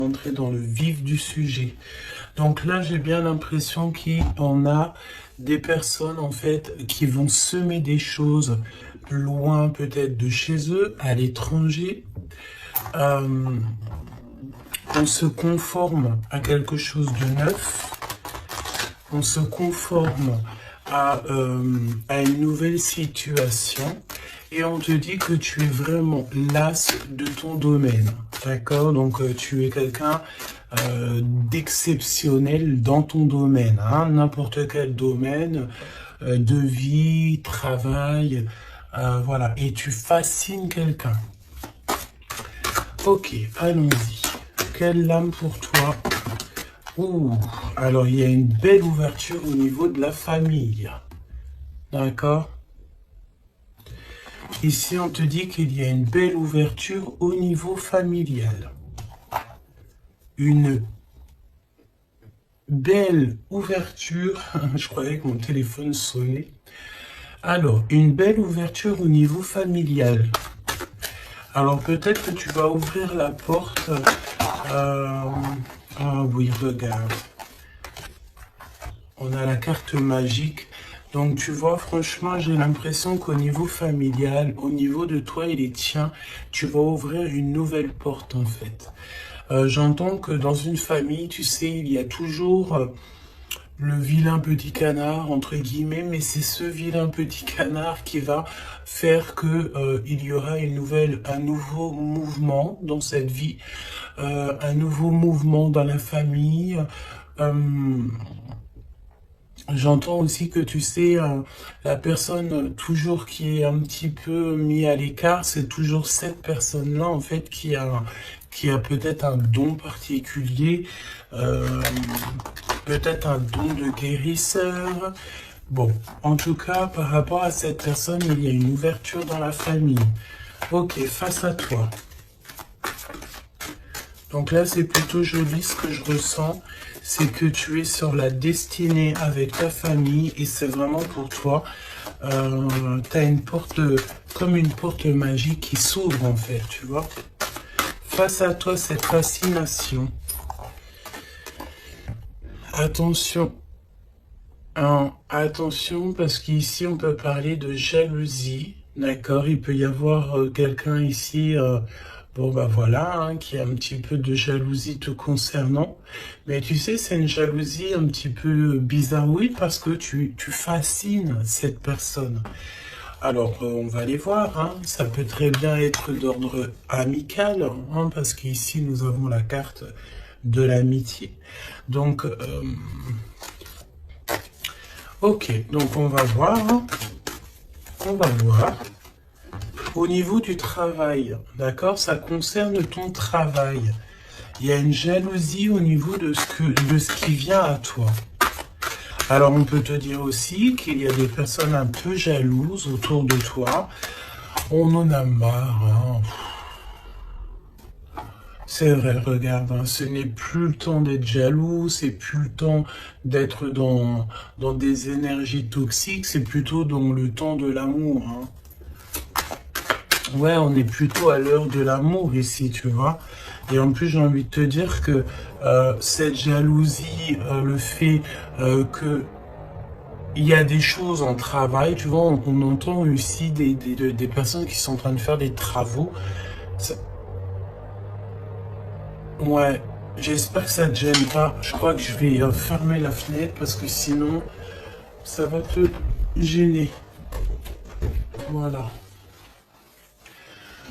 entrer dans le vif du sujet. Donc là, j'ai bien l'impression qu'on a des personnes, en fait, qui vont semer des choses loin, peut-être de chez eux, à l'étranger. On se conforme à quelque chose de neuf. On se conforme à une nouvelle situation. Et on te dit que tu es vraiment las de ton domaine, d'accord? Donc tu es quelqu'un d'exceptionnel dans ton domaine, hein? N'importe quel domaine de vie, travail, voilà. Et tu fascines quelqu'un. Ok, allons-y. Quelle lame pour toi? Ouh, alors il y a une belle ouverture au niveau de la famille, d'accord? Ici, on te dit qu'il y a une belle ouverture au niveau familial. Une belle ouverture. Je croyais que mon téléphone sonnait. Alors, une belle ouverture au niveau familial. Alors, peut-être que tu vas ouvrir la porte. Ah oui, regarde. On a la carte magique. Donc, tu vois, franchement, j'ai l'impression qu'au niveau familial, au niveau de toi et les tiens, tu vas ouvrir une nouvelle porte, en fait. J'entends que dans une famille, tu sais, il y a toujours le vilain petit canard, entre guillemets, mais c'est ce vilain petit canard qui va faire que il y aura un nouveau mouvement dans cette vie, un nouveau mouvement dans la famille. J'entends aussi que tu sais, la personne toujours qui est un petit peu mis à l'écart, c'est toujours cette personne-là en fait qui a peut-être un don particulier, peut-être un don de guérisseur. Bon, en tout cas, par rapport à cette personne, il y a une ouverture dans la famille. Ok, face à toi. Donc là, c'est plutôt joli ce que je ressens. C'est que tu es sur la destinée avec ta famille et c'est vraiment pour toi. Tu as une porte, comme une porte magique qui s'ouvre en fait, tu vois. Face à toi, cette fascination. Attention. Attention, parce qu'ici, on peut parler de jalousie. D'accord, il peut y avoir quelqu'un ici... bon, bah voilà, hein, qui a un petit peu de jalousie te concernant. Mais tu sais, c'est une jalousie un petit peu bizarroïde parce que tu fascines cette personne. Alors, on va aller voir, hein. Ça peut très bien être d'ordre amical, hein, parce qu'ici, nous avons la carte de l'amitié. Donc, ok, donc on va voir, hein. On va voir. Au niveau du travail, d'accord, ça concerne ton travail. Il y a une jalousie au niveau de ce qui vient à toi. Alors, on peut te dire aussi qu'il y a des personnes un peu jalouses autour de toi. On en a marre, hein. C'est vrai, regarde, hein, ce n'est plus le temps d'être jaloux, c'est plus le temps d'être dans des énergies toxiques, c'est plutôt dans le temps de l'amour, hein. Ouais, on est plutôt à l'heure de l'amour ici, tu vois. Et en plus, j'ai envie de te dire que cette jalousie, le fait que il y a des choses en travail, tu vois, on entend aussi des personnes qui sont en train de faire des travaux. Ça- Ouais, j'espère que ça te gêne pas. Je crois que je vais fermer la fenêtre parce que sinon, ça va te gêner. Voilà.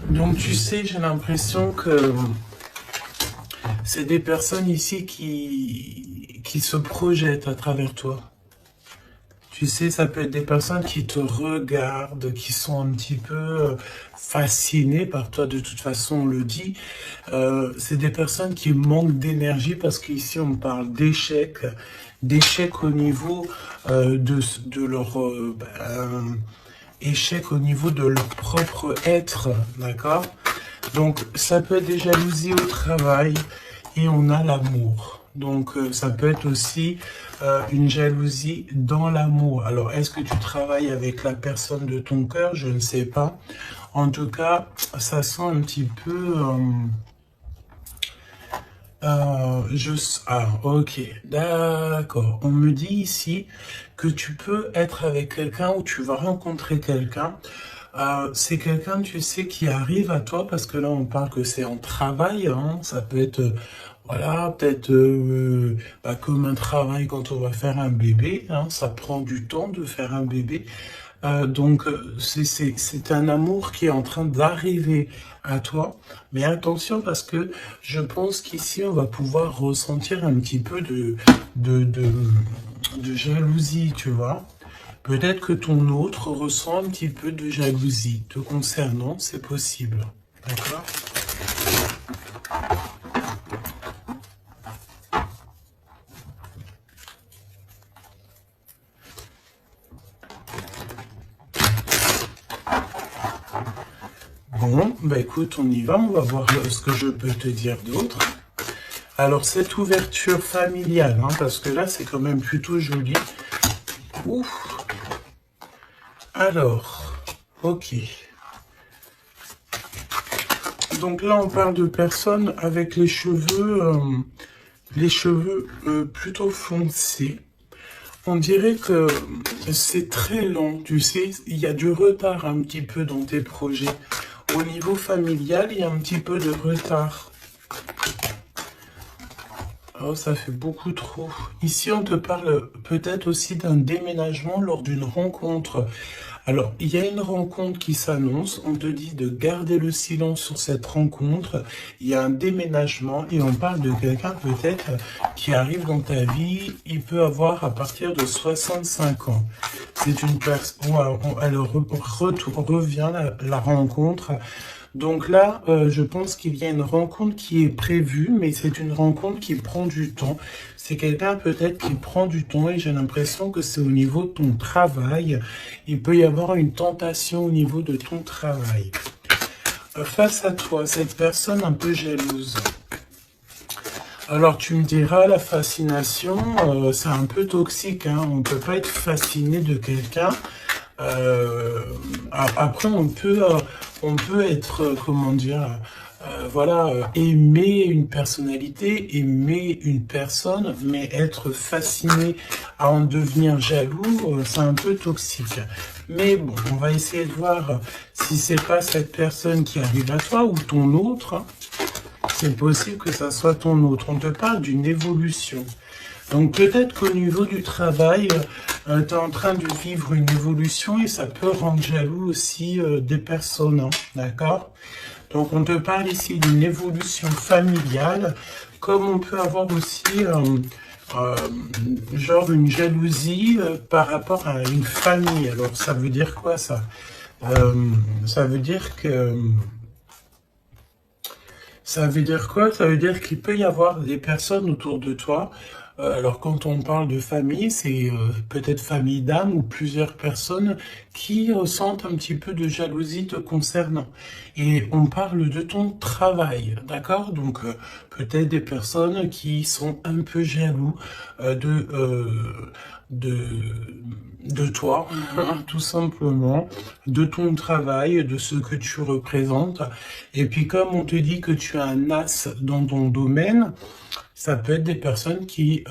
Donc tu sais, j'ai l'impression que c'est des personnes ici qui se projettent à travers toi. Tu sais, ça peut être des personnes qui te regardent, qui sont un petit peu fascinées par toi, de toute façon, on le dit. C'est des personnes qui manquent d'énergie parce qu'ici, on parle d'échec au niveau de leur... échec au niveau de leur propre être, d'accord? Donc, ça peut être des jalousies au travail et on a l'amour. Donc, ça peut être aussi une jalousie dans l'amour. Alors, est-ce que tu travailles avec la personne de ton cœur? Je ne sais pas. En tout cas, ça sent un petit peu Ok, d'accord. On me dit ici que tu peux être avec quelqu'un ou tu vas rencontrer quelqu'un. C'est quelqu'un, tu sais, qui arrive à toi parce que là, on parle que c'est en travail. Hein, ça peut être, voilà, peut-être comme un travail quand on va faire un bébé. Hein, ça prend du temps de faire un bébé. C'est un amour qui est en train d'arriver à toi. Mais attention parce que je pense qu'ici, on va pouvoir ressentir un petit peu de, de, de jalousie, tu vois. Peut-être que ton autre ressent un petit peu de jalousie te concernant, c'est possible. D'accord? Bon, bah écoute, on y va, on va voir ce que je peux te dire d'autre. Alors, cette ouverture familiale, hein, parce que là, c'est quand même plutôt joli. Ouf. Alors, ok. Donc là, on parle de personnes avec les cheveux plutôt foncés. On dirait que c'est très lent, tu sais, il y a du retard un petit peu dans tes projets. Au niveau familial, il y a un petit peu de retard. Oh, ça fait beaucoup trop. Ici, on te parle peut-être aussi d'un déménagement lors d'une rencontre. Alors, il y a une rencontre qui s'annonce. On te dit de garder le silence sur cette rencontre. Il y a un déménagement et on parle de quelqu'un peut-être qui arrive dans ta vie. Il peut avoir à partir de 65 ans. C'est une personne. Elle revient la rencontre. Donc là, je pense qu'il y a une rencontre qui est prévue, mais c'est une rencontre qui prend du temps. C'est quelqu'un peut-être qui prend du temps et j'ai l'impression que c'est au niveau de ton travail. Il peut y avoir une tentation au niveau de ton travail. Face à toi, cette personne un peu jalouse. Alors tu me diras, la fascination, c'est un peu toxique. Hein. On ne peut pas être fasciné de quelqu'un. Après, on peut être, comment dire, voilà, aimer une personnalité, aimer une personne, mais être fasciné à en devenir jaloux, c'est un peu toxique. Mais bon, on va essayer de voir si c'est pas cette personne qui arrive à toi ou ton autre. Hein. C'est possible que ça soit ton autre. On te parle d'une évolution. Donc peut-être qu'au niveau du travail, tu es en train de vivre une évolution et ça peut rendre jaloux aussi des personnes, hein, d'accord? Donc on te parle ici d'une évolution familiale, comme on peut avoir aussi genre une jalousie par rapport à une famille. Alors ça veut dire quoi ça? Ça veut dire que... Ça veut dire quoi? Ça veut dire qu'il peut y avoir des personnes autour de toi. Alors quand on parle de famille, c'est peut-être famille d'âme ou plusieurs personnes qui ressentent un petit peu de jalousie te concernant. Et on parle de ton travail, d'accord? Donc peut-être des personnes qui sont un peu jaloux de, de toi, tout simplement, de ton travail, de ce que tu représentes. Et puis comme on te dit que tu es un as dans ton domaine, ça peut être des personnes qui,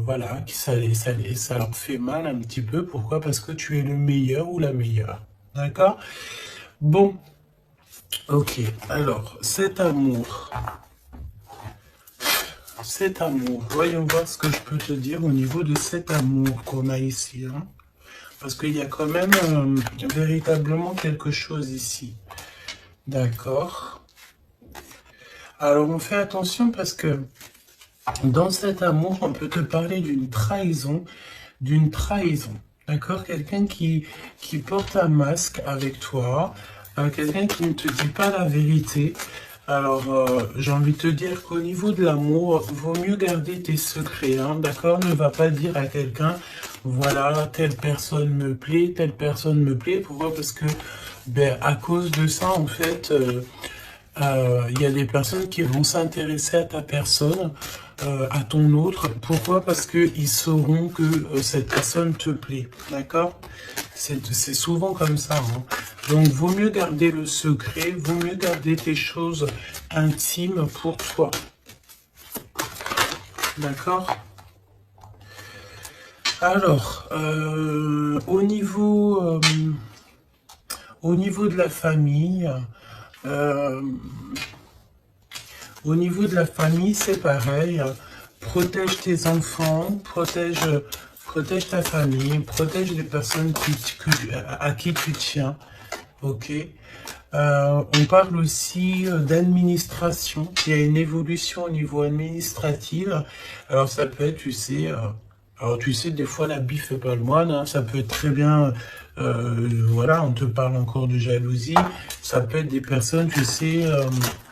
voilà, qui ça leur fait mal un petit peu. Pourquoi? Parce que tu es le meilleur ou la meilleure. D'accord? Bon, ok. Alors, cet amour, voyons voir ce que je peux te dire au niveau de cet amour qu'on a ici. Hein. Parce qu'il y a quand même véritablement quelque chose ici. D'accord? Alors, on fait attention parce que dans cet amour, on peut te parler d'une trahison, d'accord? Quelqu'un qui porte un masque avec toi, quelqu'un qui ne te dit pas la vérité. Alors, j'ai envie de te dire qu'au niveau de l'amour, vaut mieux garder tes secrets, hein, d'accord? Ne va pas dire à quelqu'un, voilà, telle personne me plaît, telle personne me plaît. Pourquoi? Parce que, ben, à cause de ça, en fait, il y a des personnes qui vont s'intéresser à ta personne, à ton autre. Pourquoi? Parce qu'ils sauront que cette personne te plaît. D'accord? C'est souvent comme ça. Hein. Donc, vaut mieux garder le secret, vaut mieux garder tes choses intimes pour toi. D'accord? Alors, au niveau de la famille, euh, c'est pareil. Protège tes enfants, protège ta famille, protège les personnes à qui tu tiens. Ok. On parle aussi d'administration. Il y a une évolution au niveau administratif. Alors ça peut être, tu sais, alors tu sais, des fois la bille fait pas le moine. Hein. Ça peut être très bien, voilà, on te parle encore de jalousie. Ça peut être des personnes, tu sais,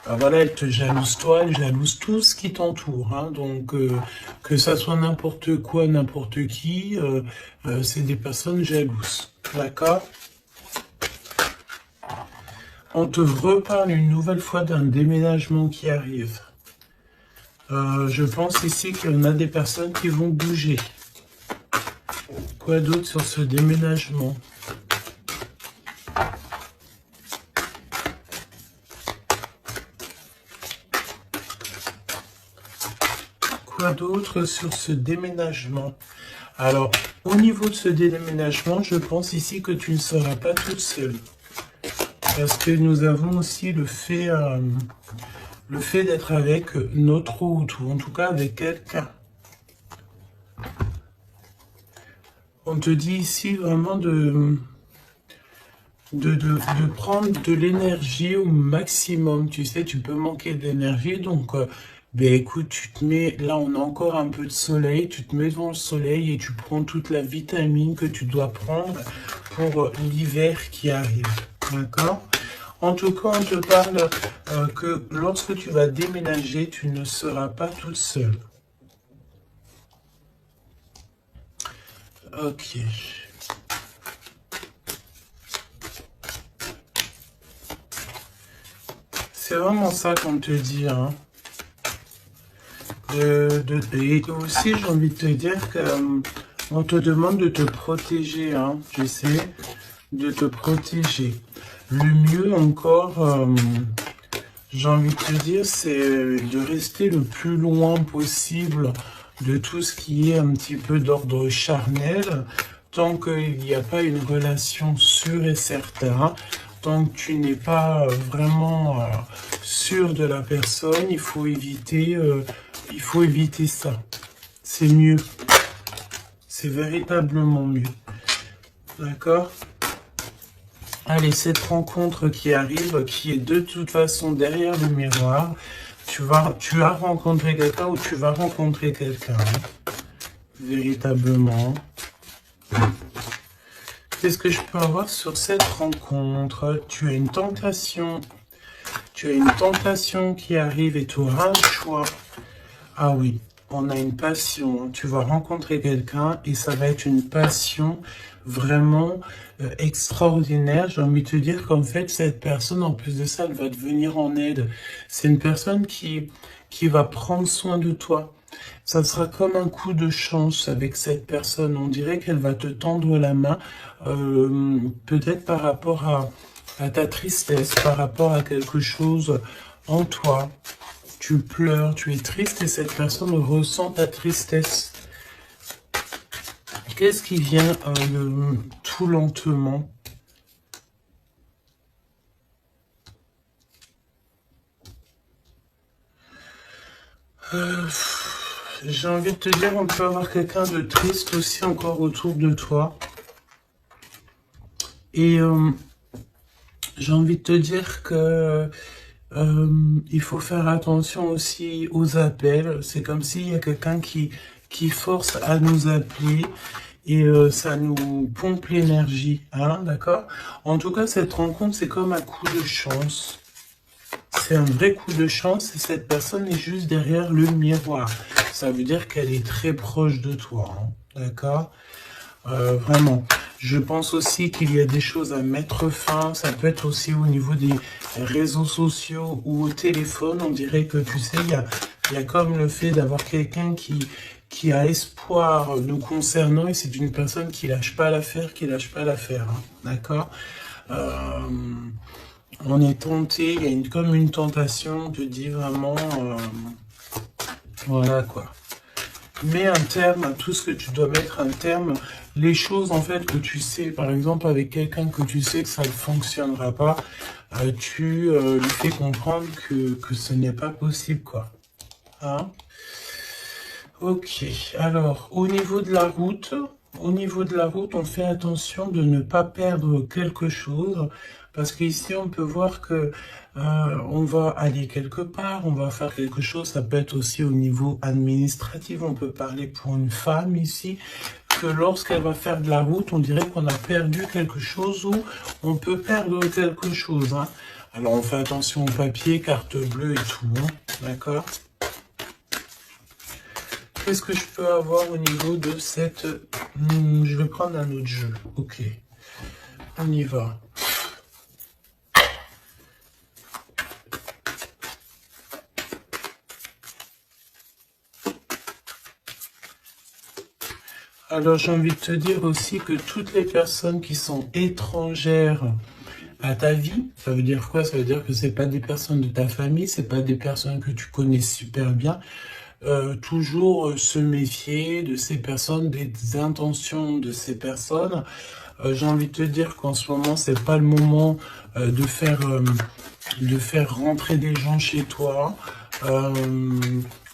voilà, elles te jalousent toi, elles jalousent tout ce qui t'entoure. Hein. Donc que ça soit n'importe quoi, n'importe qui, c'est des personnes jalouses. D'accord? On te reparle une nouvelle fois d'un déménagement qui arrive. Je pense ici qu'il y en a des personnes qui vont bouger. Quoi d'autre sur ce déménagement? Quoi d'autre sur ce déménagement? Alors, au niveau de ce déménagement, je pense ici que tu ne seras pas toute seule. Parce que nous avons aussi le fait d'être avec notre autre, ou en tout cas avec quelqu'un. On te dit ici vraiment de prendre de l'énergie au maximum. Tu sais, tu peux manquer d'énergie, donc ben écoute, tu te mets, là on a encore un peu de soleil, tu te mets devant le soleil et tu prends toute la vitamine que tu dois prendre pour l'hiver qui arrive. D'accord? En tout cas, on te parle que lorsque tu vas déménager, tu ne seras pas toute seule. Ok. C'est vraiment ça qu'on te dit. Hein. Et aussi, j'ai envie de te dire que on te demande de te protéger, hein, tu sais, de te protéger. Le mieux encore, j'ai envie de te dire, c'est de rester le plus loin possible de tout ce qui est un petit peu d'ordre charnel, tant qu'il n'y a pas une relation sûre et certaine, tant que tu n'es pas vraiment sûr de la personne, il faut éviter ça. C'est mieux. C'est véritablement mieux. D'accord? Allez, cette rencontre qui arrive, qui est de toute façon derrière le miroir, tu as rencontré quelqu'un ou tu vas rencontrer quelqu'un. Hein, véritablement. Qu'est-ce que je peux avoir sur cette rencontre? Tu as une tentation. Tu as une tentation qui arrive et tu auras un choix. Ah oui, on a une passion. Tu vas rencontrer quelqu'un et ça va être une passion vraiment extraordinaire. J'ai envie de te dire qu'en fait, cette personne, en plus de ça, elle va te venir en aide. C'est une personne qui va prendre soin de toi. Ça sera comme un coup de chance avec cette personne. On dirait qu'elle va te tendre la main, peut-être par rapport à ta tristesse, par rapport à quelque chose en toi. Tu pleures, tu es triste et cette personne ressent ta tristesse. Qu'est-ce qui vient tout lentement? J'ai envie de te dire, on peut avoir quelqu'un de triste aussi encore autour de toi. Et j'ai envie de te dire que il faut faire attention aussi aux appels. C'est comme s'il y a quelqu'un qui force à nous appeler et ça nous pompe l'énergie. Hein, d'accord? En tout cas, cette rencontre, c'est comme un coup de chance. C'est un vrai coup de chance et cette personne est juste derrière le miroir. Ça veut dire qu'elle est très proche de toi. Hein, d'accord? Vraiment. Je pense aussi qu'il y a des choses à mettre fin. Ça peut être aussi au niveau des réseaux sociaux ou au téléphone. On dirait que, tu sais, il y a comme le fait d'avoir quelqu'un qui a espoir nous concernant et c'est une personne qui lâche pas l'affaire, hein, d'accord? On est tenté, il y a comme une tentation, je dis vraiment, voilà quoi. Mets un terme à tout ce que tu dois mettre un terme. Les choses, en fait, que tu sais, par exemple, avec quelqu'un que tu sais que ça ne fonctionnera pas, tu lui fais comprendre que ce n'est pas possible, quoi. Hein? Ok, alors, au niveau de la route, on fait attention de ne pas perdre quelque chose, parce qu'ici, on peut voir que on va aller quelque part, on va faire quelque chose, ça peut être aussi au niveau administratif, on peut parler pour une femme ici, que lorsqu'elle va faire de la route, on dirait qu'on a perdu quelque chose ou on peut perdre quelque chose. Hein. Alors, on fait attention au papier, carte bleue et tout, hein, d'accord? Qu'est-ce que je peux avoir au niveau de cette... je vais prendre un autre jeu. Ok. On y va. Alors, j'ai envie de te dire aussi que toutes les personnes qui sont étrangères à ta vie, ça veut dire quoi? Ça veut dire que c'est pas des personnes de ta famille, c'est pas des personnes que tu connais super bien. Toujours se méfier de ces personnes, des intentions de ces personnes. J'ai envie de te dire qu'en ce moment, c'est pas le moment de faire rentrer des gens chez toi.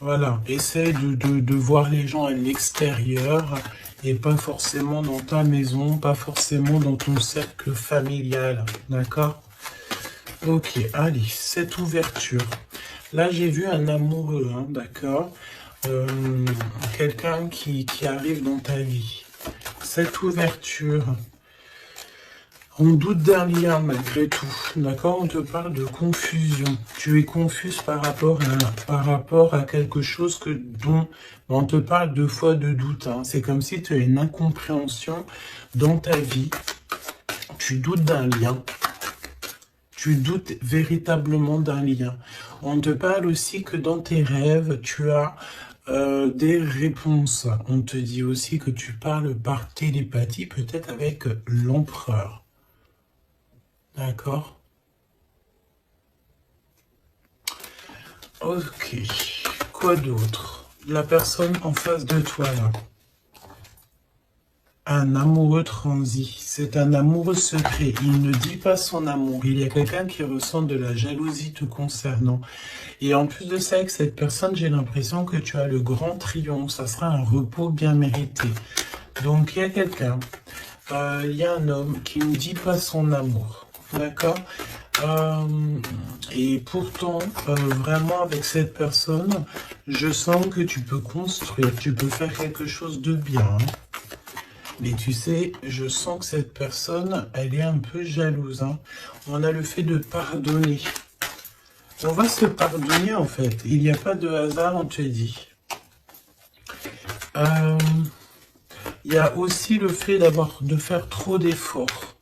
Voilà, essaie de voir les gens à l'extérieur et pas forcément dans ta maison, pas forcément dans ton cercle familial, d'accord? Ok, allez, cette ouverture. Là, j'ai vu un amoureux, hein, d'accord? Quelqu'un qui arrive dans ta vie. Cette ouverture, on doute d'un lien malgré tout, d'accord? On te parle de confusion. Tu es confuse par rapport à quelque chose dont on te parle deux fois de doute. Hein. C'est comme si tu as une incompréhension dans ta vie. Tu doutes d'un lien. Tu doutes véritablement d'un lien. On te parle aussi que dans tes rêves, tu as des réponses. On te dit aussi que tu parles par télépathie, peut-être avec l'empereur. D'accord? Ok. Quoi d'autre? La personne en face de toi, là. Un amoureux transi, c'est un amoureux secret, il ne dit pas son amour, il y a quelqu'un qui ressent de la jalousie te concernant. Et en plus de ça, avec cette personne, j'ai l'impression que tu as le grand triomphe, ça sera un repos bien mérité. Donc il y a quelqu'un, il y a un homme qui ne dit pas son amour, d'accord? Et pourtant, vraiment avec cette personne, je sens que tu peux construire, tu peux faire quelque chose de bien, hein. Mais tu sais, je sens que cette personne, elle est un peu jalouse. Hein. On a le fait de pardonner. On va se pardonner en fait. Il n'y a pas de hasard, on te dit. Il y a aussi le fait de faire trop d'efforts.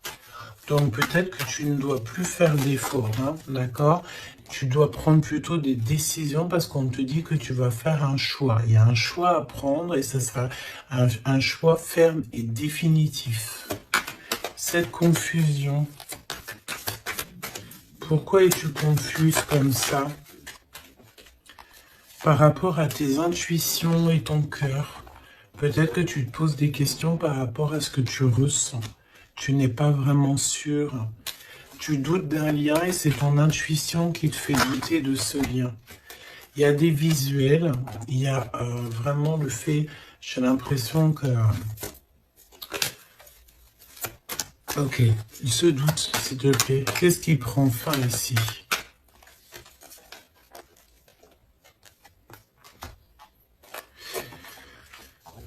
Donc peut-être que tu ne dois plus faire d'efforts, hein, d'accord? Tu dois prendre plutôt des décisions parce qu'on te dit que tu vas faire un choix. Il y a un choix à prendre et ce sera un choix ferme et définitif. Cette confusion, pourquoi es-tu confuse comme ça? Par rapport à tes intuitions et ton cœur, peut-être que tu te poses des questions par rapport à ce que tu ressens. Tu n'es pas vraiment sûr. Tu doutes d'un lien et c'est ton intuition qui te fait douter de ce lien. Il y a des visuels, il y a vraiment le fait, j'ai l'impression que... Ok, il se doute, s'il te plaît. Qu'est-ce qui prend fin ici?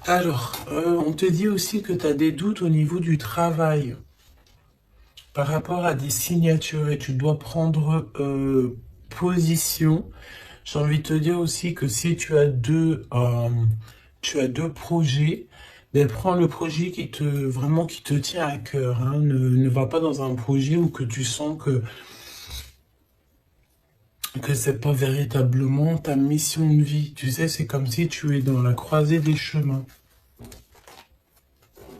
Alors, on te dit aussi que tu as des doutes au niveau du travail par rapport à des signatures et tu dois prendre position. J'ai envie de te dire aussi que si tu as deux projets, ben prends le projet qui te tient à cœur. Hein. Ne va pas dans un projet où que tu sens que c'est pas véritablement ta mission de vie. Tu sais, c'est comme si tu es dans la croisée des chemins.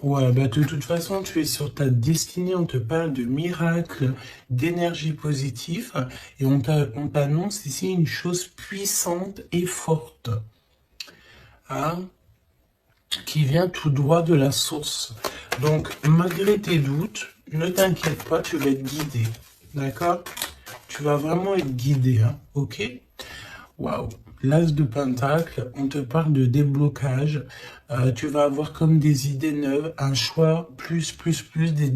Ouais, bah de toute façon, tu es sur ta destinée, on te parle de miracles, d'énergie positive, et on t'annonce ici une chose puissante et forte. Hein? qui vient tout droit de la source. Donc, malgré tes doutes, ne t'inquiète pas, tu vas être guidé. D'accord? Tu vas vraiment être guidé, hein, ok? Waouh! L'As de Pentacle, on te parle de déblocage. Tu vas avoir comme des idées neuves, un choix, des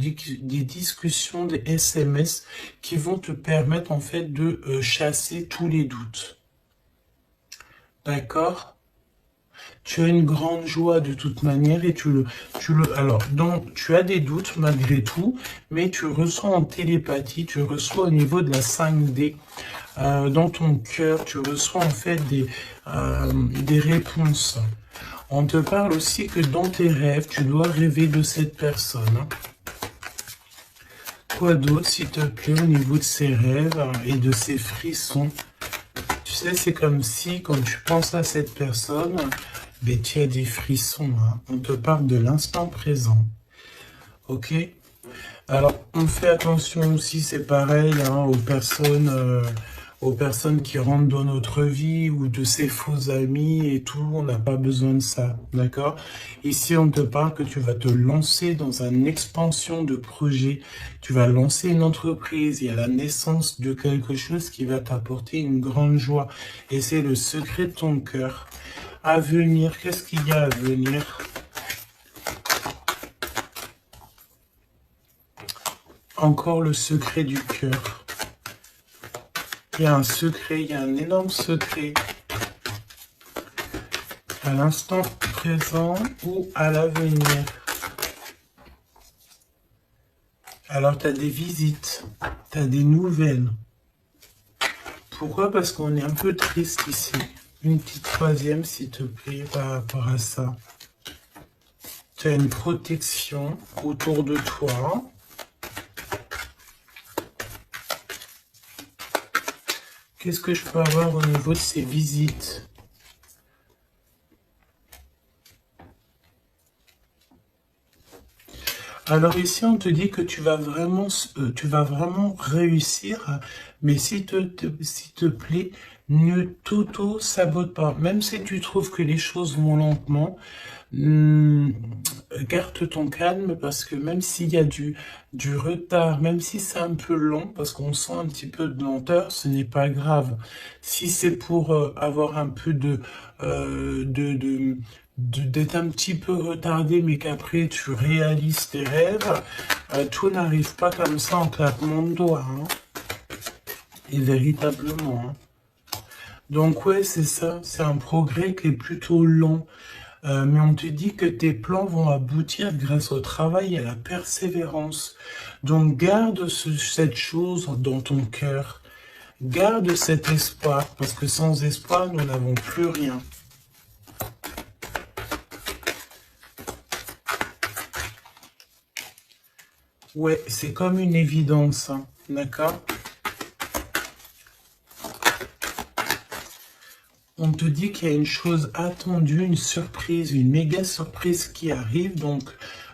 discussions, des SMS qui vont te permettre en fait de chasser tous les doutes. D'accord? Tu as une grande joie de toute manière et alors, donc, tu as des doutes malgré tout, mais tu ressens en télépathie, tu reçois au niveau de la 5D, dans ton cœur, tu reçois en fait des réponses. On te parle aussi que dans tes rêves, tu dois rêver de cette personne. Quoi d'autre, s'il te plaît, au niveau de ces rêves et de ces frissons? Tu sais, c'est comme si, quand tu penses à cette personne, ben, tu as des frissons. Hein. On te parle de l'instant présent. Ok? Alors, on fait attention aussi, c'est pareil, hein, aux personnes qui rentrent dans notre vie ou de ces faux amis et tout. On n'a pas besoin de ça, d'accord? Ici, on te parle que tu vas te lancer dans une expansion de projet. Tu vas lancer une entreprise. Il y a la naissance de quelque chose qui va t'apporter une grande joie. Et c'est le secret de ton cœur. À venir, qu'est-ce qu'il y a à venir? Encore le secret du cœur. Il y a un secret, il y a un énorme secret. À l'instant présent ou à l'avenir. Alors, tu as des visites, tu as des nouvelles. Pourquoi? Parce qu'on est un peu triste ici. Une petite troisième, s'il te plaît, par rapport à ça. Tu as une protection autour de toi. Qu'est-ce que je peux avoir au niveau de ces visites? Alors ici, on te dit que tu vas vraiment réussir, mais s'il te plaît, ne t'auto-sabote pas. Même si tu trouves que les choses vont lentement, garde ton calme parce que même s'il y a du retard, même si c'est un peu long, parce qu'on sent un petit peu de lenteur, ce n'est pas grave. Si c'est pour avoir un peu d'être un petit peu retardé, mais qu'après tu réalises tes rêves, tout n'arrive pas comme ça en claquement de doigts, hein. Et véritablement, hein. Donc ouais, c'est ça, c'est un progrès qui est plutôt lent. Mais on te dit que tes plans vont aboutir grâce au travail et à la persévérance. Donc garde cette chose dans ton cœur. Garde cet espoir, parce que sans espoir, nous n'avons plus rien. Ouais, c'est comme une évidence, hein, d'accord? On te dit qu'il y a une chose attendue, une surprise, une méga surprise qui arrive. Donc,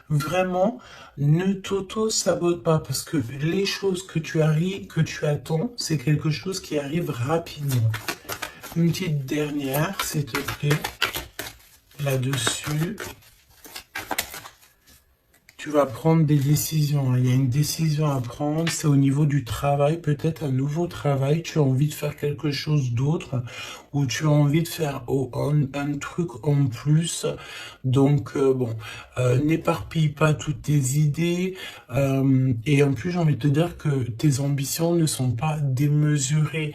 vraiment, ne t'auto-sabote pas parce que les choses que tu attends, c'est quelque chose qui arrive rapidement. Une petite dernière, s'il te plaît, là-dessus. Tu vas prendre des décisions. Il y a une décision à prendre, c'est au niveau du travail, peut-être un nouveau travail. Tu as envie de faire quelque chose d'autre ou tu as envie de faire un truc en plus. Donc, n'éparpille pas toutes tes idées. Et en plus, j'ai envie de te dire que tes ambitions ne sont pas démesurées.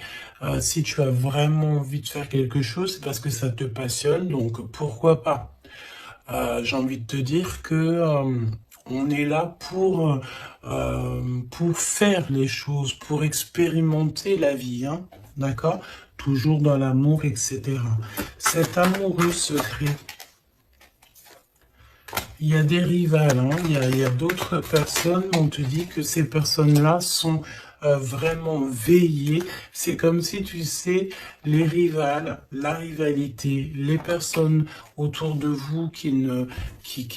Si tu as vraiment envie de faire quelque chose, c'est parce que ça te passionne. Donc, pourquoi pas? J'ai envie de te dire que on est là pour faire les choses, pour expérimenter la vie, hein, d'accord? Toujours dans l'amour, etc. Cet amoureux secret, il y a des rivales, hein, il y a d'autres personnes, on te dit que ces personnes-là sont vraiment veillées. C'est comme si, tu sais, les rivales, la rivalité, les personnes autour de vous qui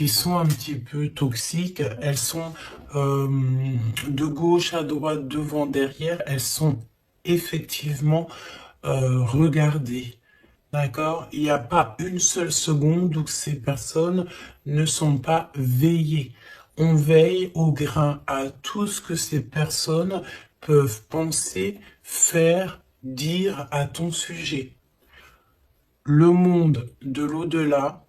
sont un petit peu toxiques, elles sont de gauche à droite, devant, derrière, elles sont effectivement regardées. D'accord? Il n'y a pas une seule seconde où ces personnes ne sont pas veillées. On veille au grain à tout ce que ces personnes peuvent penser, faire, dire à ton sujet. Le monde de l'au-delà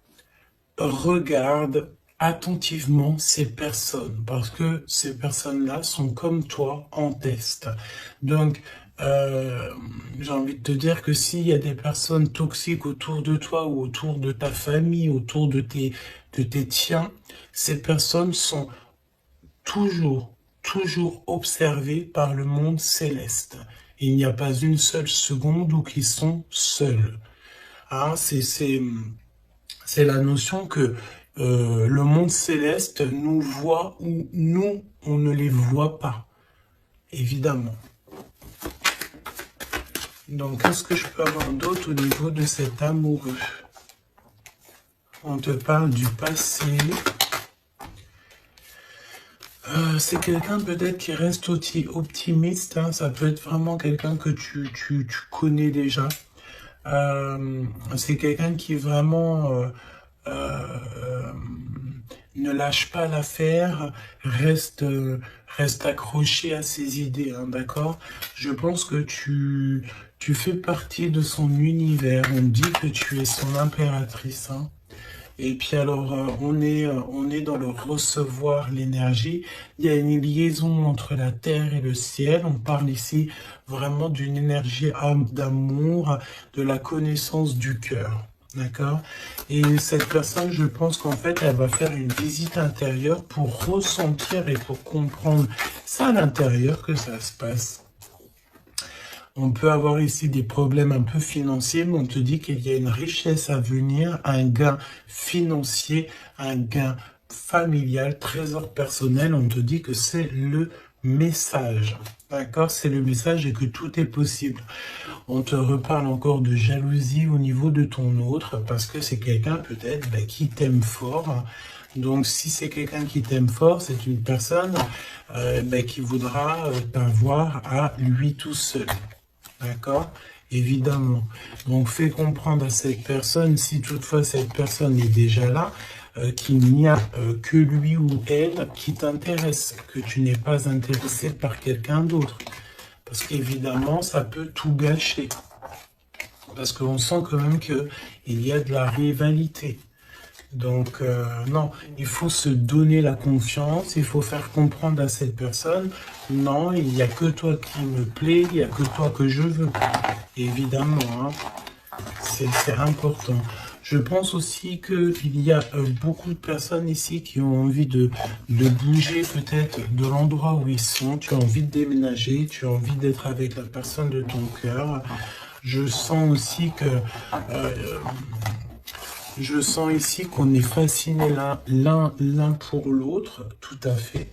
regarde attentivement ces personnes parce que ces personnes-là sont comme toi en test. Donc, j'ai envie de te dire que s'il y a des personnes toxiques autour de toi ou autour de ta famille, autour de tes tiens, ces personnes sont toujours observées par le monde céleste. Il n'y a pas une seule seconde où ils sont seuls. Hein, c'est la notion que le monde céleste nous voit ou nous, on ne les voit pas, évidemment. Donc, qu'est-ce que je peux avoir d'autre au niveau de cet amoureux? On te parle du passé. C'est quelqu'un peut-être qui reste optimiste. Hein, ça peut être vraiment quelqu'un que tu connais déjà. C'est quelqu'un qui vraiment ne lâche pas l'affaire, reste accroché à ses idées, hein, d'accord? Je pense que tu fais partie de son univers. On dit que tu es son impératrice, hein. Et puis alors, on est dans le recevoir l'énergie. Il y a une liaison entre la terre et le ciel. On parle ici vraiment d'une énergie d'amour, de la connaissance du cœur. D'accord? Et cette personne, je pense qu'en fait, elle va faire une visite intérieure pour ressentir et pour comprendre ça à l'intérieur que ça se passe. On peut avoir ici des problèmes un peu financiers, mais on te dit qu'il y a une richesse à venir, un gain financier, un gain familial, trésor personnel. On te dit que c'est le message. D'accord? C'est le message et que tout est possible. On te reparle encore de jalousie au niveau de ton autre, parce que c'est quelqu'un peut-être qui t'aime fort. Donc, si c'est quelqu'un qui t'aime fort, c'est une personne qui voudra t'avoir à lui tout seul. D'accord? Évidemment. Donc, fais comprendre à cette personne, si toutefois cette personne est déjà là, qu'il n'y a que lui ou elle qui t'intéresse, que tu n'es pas intéressé par quelqu'un d'autre. Parce qu'évidemment, ça peut tout gâcher. Parce qu'on sent quand même qu'il y a de la rivalité. Donc, non, il faut se donner la confiance, il faut faire comprendre à cette personne, non, il n'y a que toi qui me plaît, il n'y a que toi que je veux. Évidemment, hein, c'est important. Je pense aussi qu'il y a beaucoup de personnes ici qui ont envie de bouger peut-être de l'endroit où ils sont. Tu as envie de déménager, tu as envie d'être avec la personne de ton cœur. Je sens aussi que... je sens ici qu'on est fasciné l'un pour l'autre, tout à fait.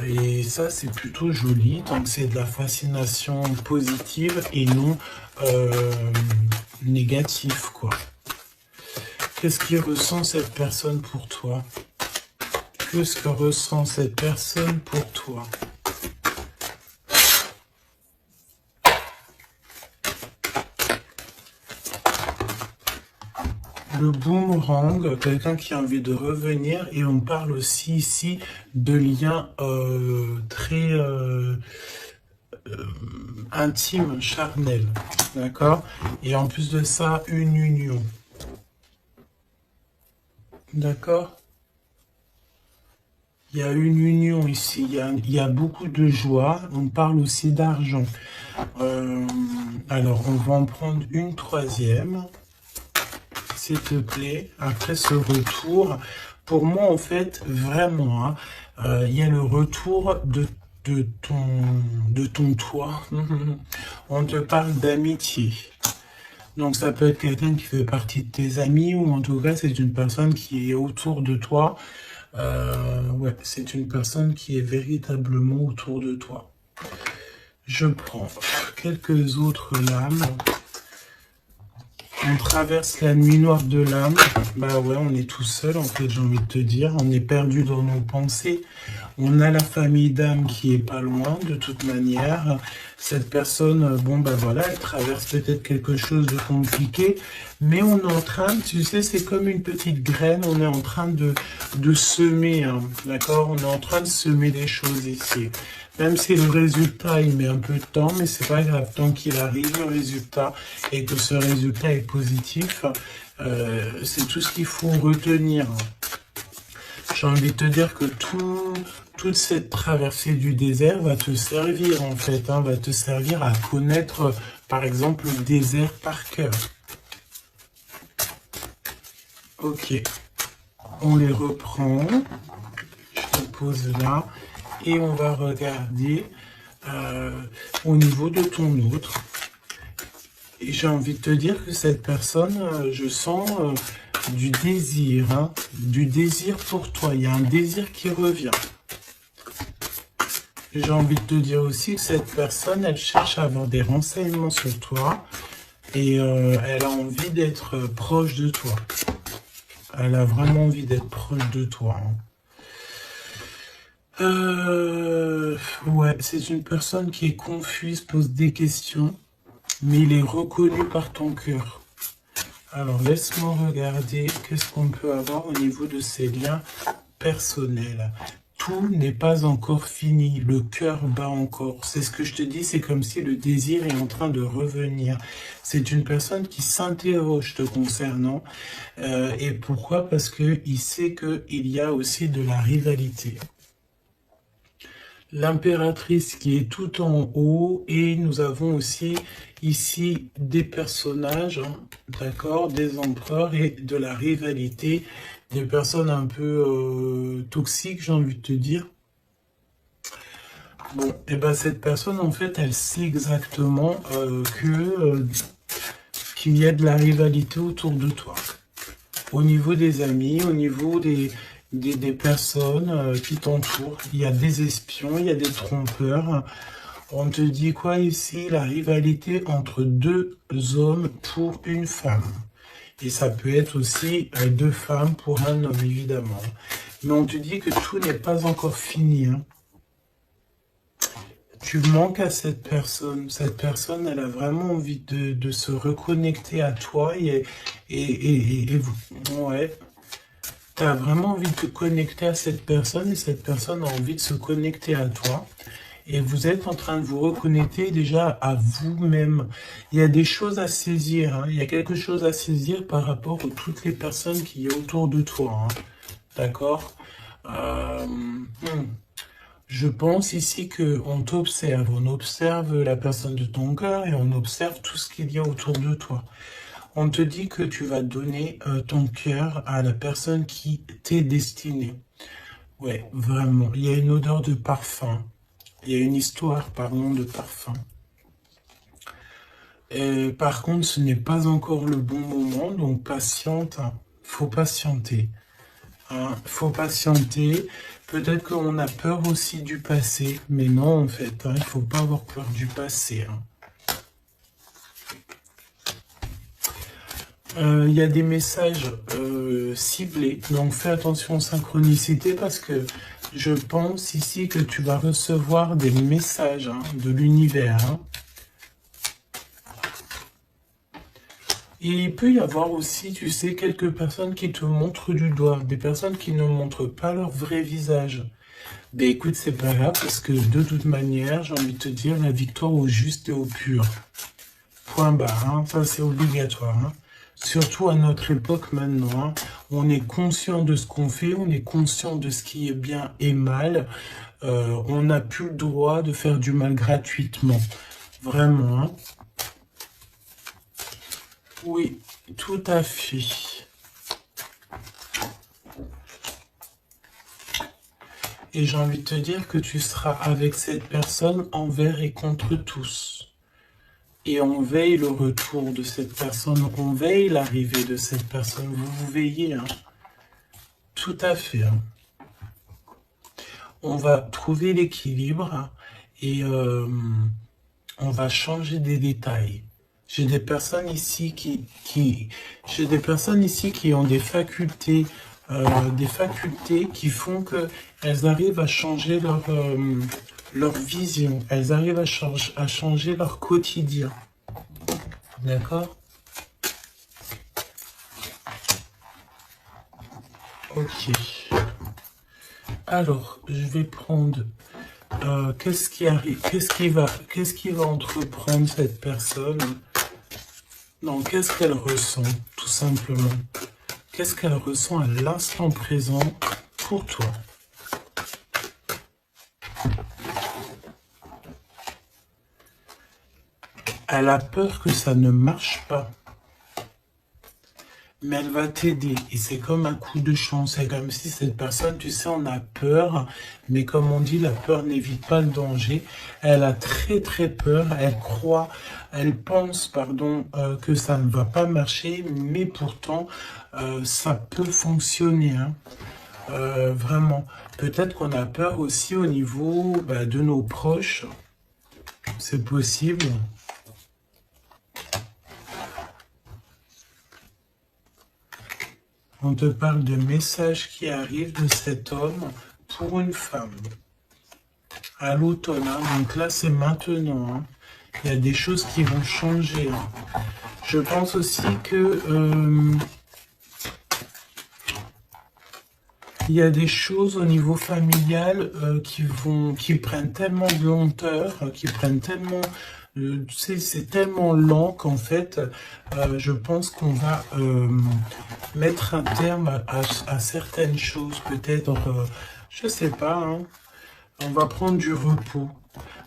Et ça, c'est plutôt joli. Donc, c'est de la fascination positive et non négative, quoi. Qu'est-ce que ressent cette personne pour toi? Qu'est-ce que ressent cette personne pour toi? Le boomerang, quelqu'un qui a envie de revenir, et on parle aussi ici de liens très intimes, charnels, d'accord? Et en plus de ça, une union, d'accord? Il y a une union ici, il y a beaucoup de joie, on parle aussi d'argent. Alors, on va en prendre une troisième. S'il te plaît, après ce retour, pour moi, en fait, vraiment, hein, il y a le retour de ton toi. On te parle d'amitié. Donc, ça peut être quelqu'un qui fait partie de tes amis, ou en tout cas, c'est une personne qui est autour de toi. Ouais, c'est une personne qui est véritablement autour de toi. Je prends quelques autres lames. On traverse la nuit noire de l'âme. Bah ouais, on est tout seul en fait, j'ai envie de te dire. On est perdu dans nos pensées. On a la famille d'âme qui est pas loin de toute manière. Cette personne, bon bah voilà, elle traverse peut-être quelque chose de compliqué, mais on est en train, tu sais, c'est comme une petite graine, on est en train de semer, hein, d'accord? On est en train de semer des choses ici. Même si le résultat, il met un peu de temps, mais c'est pas grave, tant qu'il arrive le résultat et que ce résultat est positif, c'est tout ce qu'il faut retenir. J'ai envie de te dire que toute cette traversée du désert va te servir en fait, hein, va te servir à connaître par exemple le désert par cœur. Ok, on les reprend, je te pose là et on va regarder au niveau de ton autre. Et j'ai envie de te dire que cette personne, je sens du désir, hein, du désir pour toi. Il y a un désir qui revient. J'ai envie de te dire aussi que cette personne, elle cherche à avoir des renseignements sur toi et elle a envie d'être proche de toi. Elle a vraiment envie d'être proche de toi. Hein. Ouais, c'est une personne qui est confuse, pose des questions, mais il est reconnu par ton cœur. Alors, laisse-moi regarder qu'est-ce qu'on peut avoir au niveau de ces liens personnels. Tout n'est pas encore fini, le cœur bat encore. C'est ce que je te dis, c'est comme si le désir est en train de revenir. C'est une personne qui s'interroge te concernant. Et pourquoi? Parce qu'il sait qu'il y a aussi de la rivalité. L'impératrice qui est tout en haut et nous avons aussi ici des personnages, hein, d'accord, des empereurs et de la rivalité, des personnes un peu toxiques, j'ai envie de te dire. Bon, et ben cette personne en fait, elle sait exactement qu'il y a de la rivalité autour de toi. Au niveau des amis, au niveau des personnes qui t'entourent, il y a des espions, il y a des trompeurs. On te dit quoi ici? La rivalité entre deux hommes pour une femme. Et ça peut être aussi deux femmes pour un homme, évidemment. Mais on te dit que tout n'est pas encore fini. Hein. Tu manques à cette personne. Cette personne, elle a vraiment envie de se reconnecter à toi. Et ouais. Tu as vraiment envie de te connecter à cette personne et cette personne a envie de se connecter à toi. Et vous êtes en train de vous reconnecter déjà à vous-même. Il y a des choses à saisir. Hein. Il y a quelque chose à saisir par rapport à toutes les personnes qui y a autour de toi. Hein. D'accord Je pense ici qu'on t'observe. On observe la personne de ton cœur et on observe tout ce qu'il y a autour de toi. On te dit que tu vas donner ton cœur à la personne qui t'est destinée. Ouais, vraiment. Il y a une odeur de parfum. Il y a une histoire, pardon, de parfum. Et par contre, ce n'est pas encore le bon moment, donc patiente. Hein. Faut patienter. Hein. Faut patienter. Peut-être qu'on a peur aussi du passé, mais non, en fait. Hein, il ne faut pas avoir peur du passé. Hein. Il y a des messages ciblés, donc fais attention aux synchronicités parce que je pense ici que tu vas recevoir des messages hein, de l'univers. Hein. Et il peut y avoir aussi, tu sais, quelques personnes qui te montrent du doigt, des personnes qui ne montrent pas leur vrai visage. Ben écoute, c'est pas grave parce que de toute manière, j'ai envie de te dire la victoire au juste et au pur. Point barre, hein, ça c'est obligatoire. Hein. Surtout à notre époque maintenant, hein, on est conscient de ce qu'on fait, on est conscient de ce qui est bien et mal. On n'a plus le droit de faire du mal gratuitement. Vraiment. Hein. Oui, tout à fait. Et j'ai envie de te dire que tu seras avec cette personne envers et contre tous. Et on veille le retour de cette personne, on veille l'arrivée de cette personne. Vous veillez, hein. Tout à fait. Hein. On va trouver l'équilibre et on va changer des détails. J'ai des personnes ici j'ai des personnes ici qui ont des facultés qui font que elles arrivent à changer leur vision. Elles arrivent à changer leur quotidien. D'accord? Ok. Alors, je vais prendre qu'est-ce qui arrive, qu'est-ce qui va entreprendre cette personne? Non, qu'est-ce qu'elle ressent, tout simplement? Qu'est-ce qu'elle ressent à l'instant présent pour toi? Elle a peur que ça ne marche pas. Mais elle va t'aider et c'est comme un coup de chance. C'est comme si cette personne, tu sais, on a peur, mais comme on dit, la peur n'évite pas le danger. Elle a très très peur, elle pense, pardon, que ça ne va pas marcher, mais pourtant, ça peut fonctionner, hein. Vraiment. Peut-être qu'on a peur aussi au niveau de nos proches. C'est possible. On te parle de messages qui arrivent de cet homme pour une femme. À l'automne, hein. Donc là c'est maintenant. Hein. Il y a des choses qui vont changer. Hein. Je pense aussi que il y a des choses au niveau familial qui prennent tellement de lenteur, qui prennent tellement, tu sais, c'est tellement lent qu'en fait, je pense qu'on va mettre un terme à certaines choses, peut-être, je sais pas, hein, on va prendre du repos,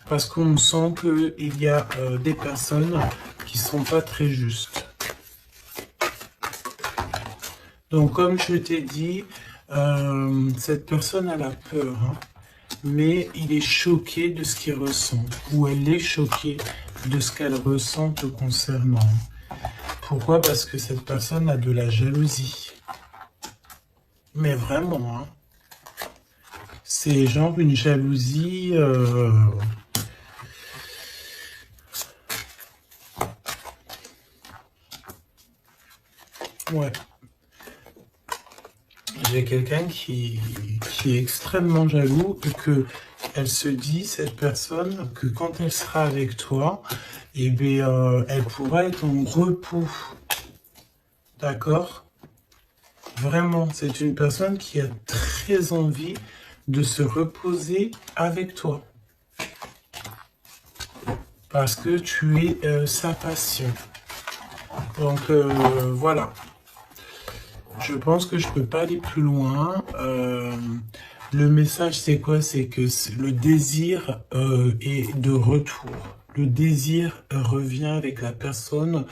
parce qu'on sent qu'il y a des personnes qui sont pas très justes. Donc, comme je t'ai dit, cette personne a la peur, hein, mais il est choqué de ce qu'il ressent, ou elle est choquée de ce qu'elle ressent te concernant. Pourquoi? Parce que cette personne a de la jalousie. Mais vraiment, hein, c'est genre une jalousie... Ouais. J'ai quelqu'un qui est extrêmement jaloux et que elle se dit, cette personne, que quand elle sera avec toi, eh bien, elle pourra être en repos. D'accord? Vraiment, c'est une personne qui a très envie de se reposer avec toi. Parce que tu es sa passion. Donc, voilà. Je pense que je peux pas aller plus loin. Le message, c'est quoi? C'est que le désir est de retour. Le désir revient avec la personne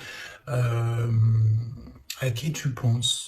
à qui tu penses.